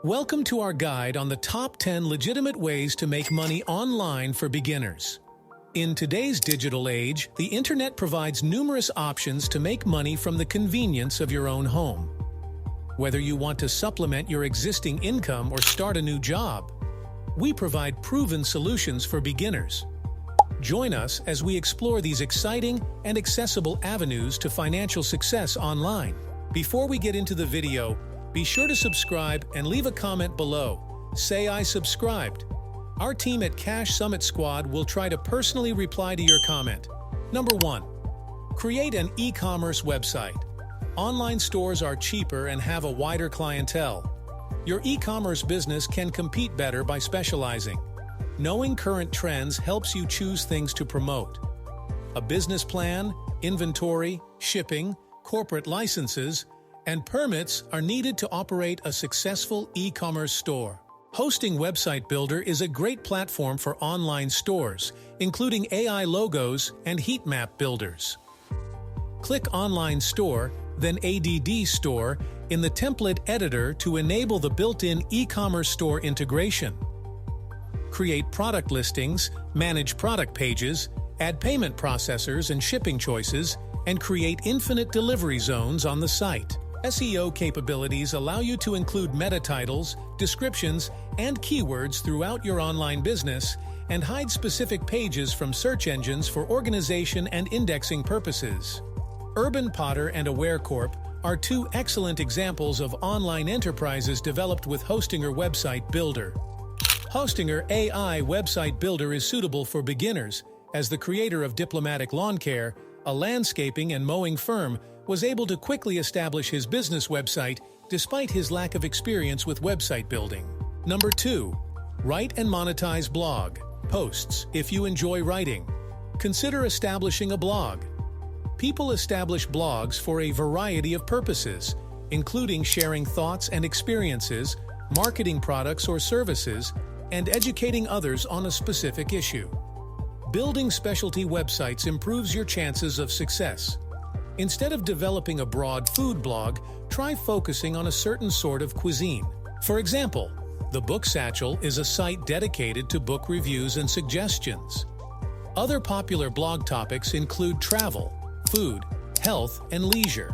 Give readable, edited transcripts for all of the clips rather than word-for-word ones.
Welcome to our guide on the top 10 legitimate ways to make money online for beginners. In today's digital age, the internet provides numerous options to make money from the convenience of your own home. Whether you want to supplement your existing income or start a new job, we provide proven solutions for beginners. Join us as we explore these exciting and accessible avenues to financial success online. Before we get into the video, be sure to subscribe and leave a comment below. Say I subscribed. Our team at Cash Summit Squad will try to personally reply to your comment. Number 1. Create an e-commerce website. Online stores are cheaper and have a wider clientele. Your e-commerce business can compete better by specializing. Knowing current trends helps you choose things to promote. A business plan, inventory, shipping, corporate licenses, and permits are needed to operate a successful e-commerce store. Hosting Website Builder is a great platform for online stores, including AI logos and heat map builders. Click Online Store, then ADD Store in the template editor to enable the built-in e-commerce store integration. Create product listings, manage product pages, add payment processors and shipping choices, and create infinite delivery zones on the site. SEO capabilities allow you to include meta titles, descriptions, and keywords throughout your online business and hide specific pages from search engines for organization and indexing purposes. Urban Potter and AwareCorp are two excellent examples of online enterprises developed with Hostinger Website Builder. Hostinger AI Website Builder is suitable for beginners, as the creator of Diplomatic Lawn Care, a landscaping and mowing firm, was able to quickly establish his business website despite his lack of experience with website building. Number 2. Write and monetize blog posts. If you enjoy writing, consider establishing a blog. People establish blogs for a variety of purposes, including sharing thoughts and experiences, marketing products or services, and educating others on a specific issue. Building specialty websites improves your chances of success. Instead of developing a broad food blog, try focusing on a certain sort of cuisine. For example, the Book Satchel is a site dedicated to book reviews and suggestions. Other popular blog topics include travel, food, health, and leisure.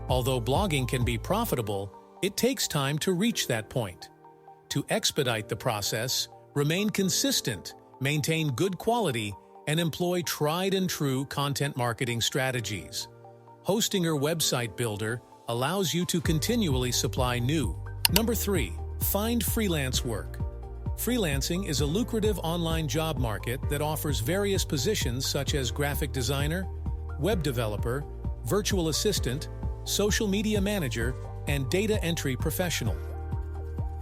Although blogging can be profitable, it takes time to reach that point. To expedite the process, remain consistent, maintain good quality, and employ tried-and-true content marketing strategies. Hostinger Website Builder allows you to continually supply new. Number 3. Find freelance work. Freelancing is a lucrative online job market that offers various positions such as graphic designer, web developer, virtual assistant, social media manager, and data entry professional.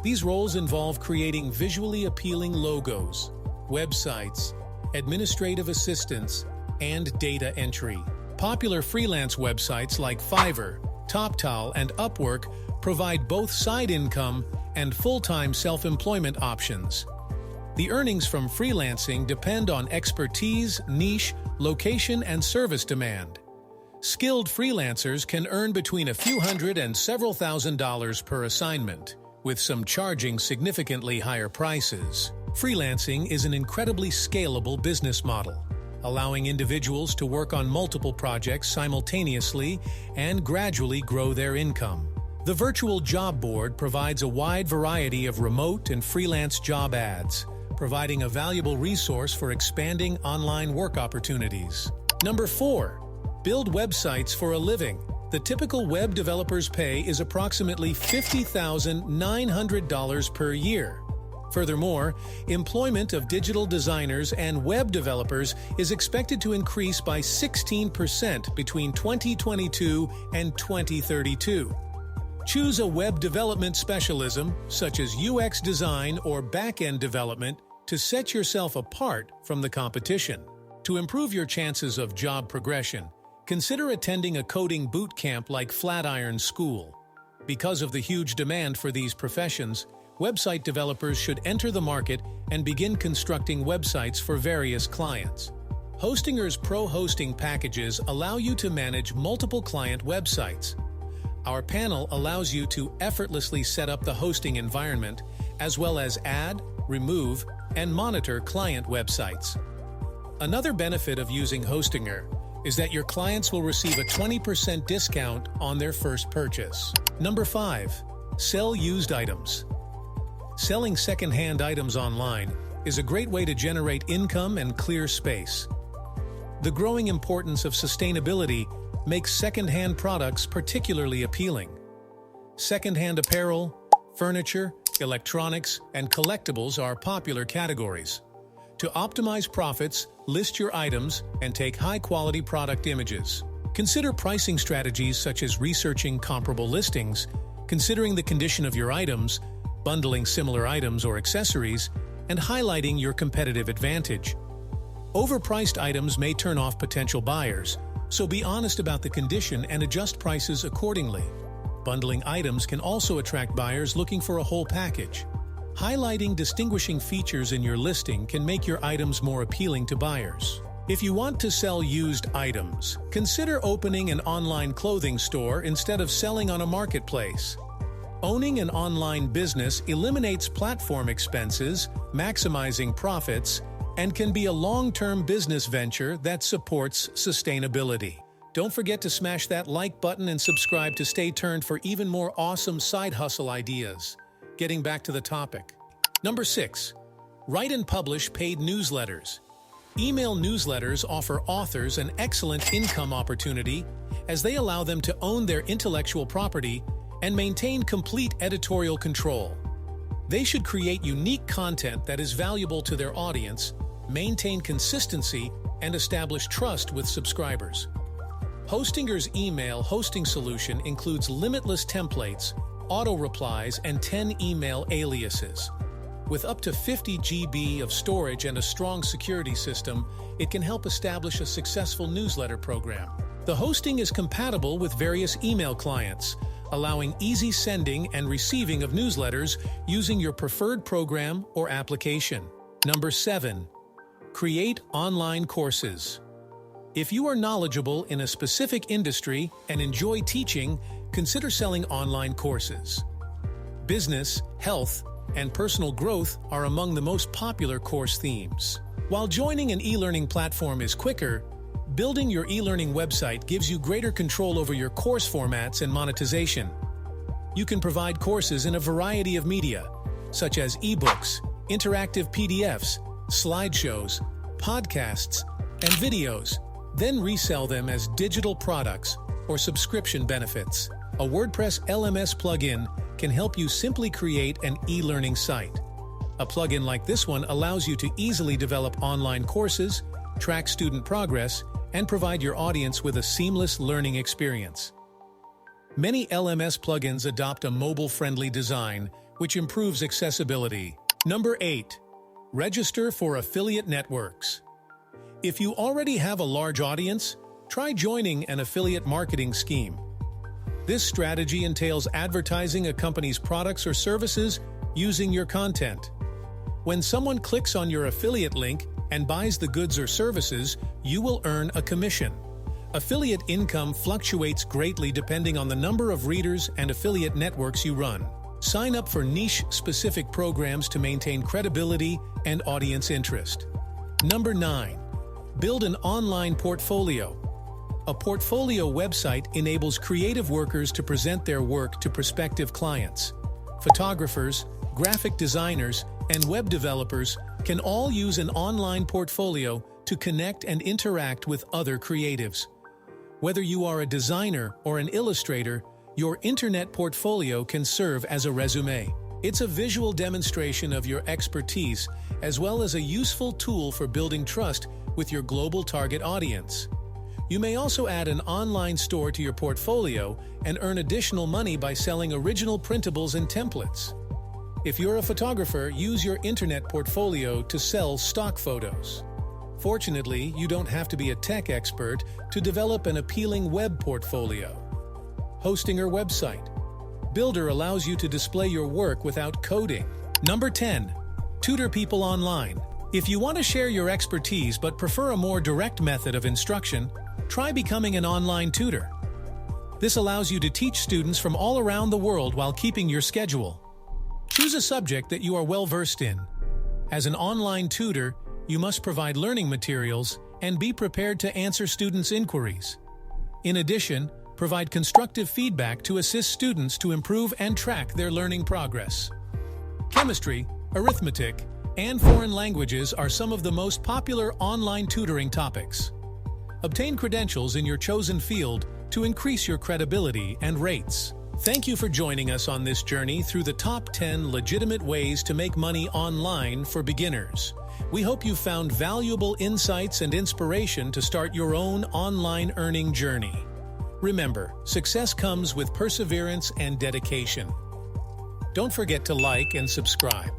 These roles involve creating visually appealing logos, websites, administrative assistance, and data entry. Popular freelance websites like Fiverr, TopTal, and Upwork provide both side income and full-time self-employment options. The earnings from freelancing depend on expertise, niche, location, and service demand. Skilled freelancers can earn between a few hundred and several $1,000s per assignment, with some charging significantly higher prices. Freelancing is an incredibly scalable business model, allowing individuals to work on multiple projects simultaneously and gradually grow their income. The Virtual Job Board provides a wide variety of remote and freelance job ads, providing a valuable resource for expanding online work opportunities. Number 4. Build websites for a living. The typical web developer's pay is approximately $50,900 per year. Furthermore, employment of digital designers and web developers is expected to increase by 16% between 2022 and 2032. Choose a web development specialism, such as UX design or back-end development, to set yourself apart from the competition. To improve your chances of job progression, consider attending a coding boot camp like Flatiron School. Because of the huge demand for these professions, website developers should enter the market and begin constructing websites for various clients. Hostinger's Pro Hosting packages allow you to manage multiple client websites. Our panel allows you to effortlessly set up the hosting environment, as well as add, remove, and monitor client websites. Another benefit of using Hostinger is that your clients will receive a 20% discount on their first purchase. Number 5. Sell used items. Selling second-hand items online is a great way to generate income and clear space. The growing importance of sustainability makes second-hand products particularly appealing. Second-hand apparel, furniture, electronics, and collectibles are popular categories. To optimize profits, list your items and take high-quality product images. Consider pricing strategies such as researching comparable listings, considering the condition of your items, bundling similar items or accessories, and highlighting your competitive advantage. Overpriced items may turn off potential buyers, so be honest about the condition and adjust prices accordingly. Bundling items can also attract buyers looking for a whole package. Highlighting distinguishing features in your listing can make your items more appealing to buyers. If you want to sell used items, consider opening an online clothing store instead of selling on a marketplace. Owning an online business eliminates platform expenses, maximizing profits, and can be a long-term business venture that supports sustainability. Don't forget to smash that like button and subscribe to stay tuned for even more awesome side hustle ideas. Getting back to the topic. Number 6. Write and publish paid newsletters. Email newsletters offer authors an excellent income opportunity as they allow them to own their intellectual property and maintain complete editorial control. They should create unique content that is valuable to their audience, maintain consistency, and establish trust with subscribers. Hostinger's email hosting solution includes limitless templates, auto-replies, and 10 email aliases. With up to 50 GB of storage and a strong security system, it can help establish a successful newsletter program. The hosting is compatible with various email clients, allowing easy sending and receiving of newsletters using your preferred program or application. Number 7. Create online courses. If you are knowledgeable in a specific industry and enjoy teaching, consider selling online courses. Business, health, and personal growth are among the most popular course themes. While joining an e-learning platform is quicker, building your e-learning website gives you greater control over your course formats and monetization. You can provide courses in a variety of media, such as ebooks, interactive PDFs, slideshows, podcasts, and videos, then resell them as digital products or subscription benefits. A WordPress LMS plugin can help you simply create an e-learning site. A plugin like this one allows you to easily develop online courses, track student progress, and provide your audience with a seamless learning experience. Many LMS plugins adopt a mobile-friendly design, which improves accessibility. Number 8. Register for affiliate networks. If you already have a large audience, try joining an affiliate marketing scheme. This strategy entails advertising a company's products or services using your content. When someone clicks on your affiliate link and buys the goods or services, you will earn a commission. Affiliate income fluctuates greatly depending on the number of readers and affiliate networks you run. Sign up for niche-specific programs to maintain credibility and audience interest. Number 9. Build an online portfolio. A portfolio website enables creative workers to present their work to prospective clients. Photographers, graphic designers, and web developers can all use an online portfolio to connect and interact with other creatives. Whether you are a designer or an illustrator, your internet portfolio can serve as a resume. It's a visual demonstration of your expertise, as well as a useful tool for building trust with your global target audience. You may also add an online store to your portfolio and earn additional money by selling original printables and templates. If you're a photographer, use your internet portfolio to sell stock photos. Fortunately, you don't have to be a tech expert to develop an appealing web portfolio. Hostinger website. Builder allows you to display your work without coding. Number 10. Tutor people online. If you want to share your expertise but prefer a more direct method of instruction, try becoming an online tutor. This allows you to teach students from all around the world while keeping your schedule. Choose a subject that you are well-versed in. As an online tutor, you must provide learning materials and be prepared to answer students' inquiries. In addition, provide constructive feedback to assist students to improve and track their learning progress. Chemistry, arithmetic, and foreign languages are some of the most popular online tutoring topics. Obtain credentials in your chosen field to increase your credibility and rates. Thank you for joining us on this journey through the top 10 legitimate ways to make money online for beginners. We hope you found valuable insights and inspiration to start your own online earning journey. Remember, success comes with perseverance and dedication. Don't forget to like and subscribe.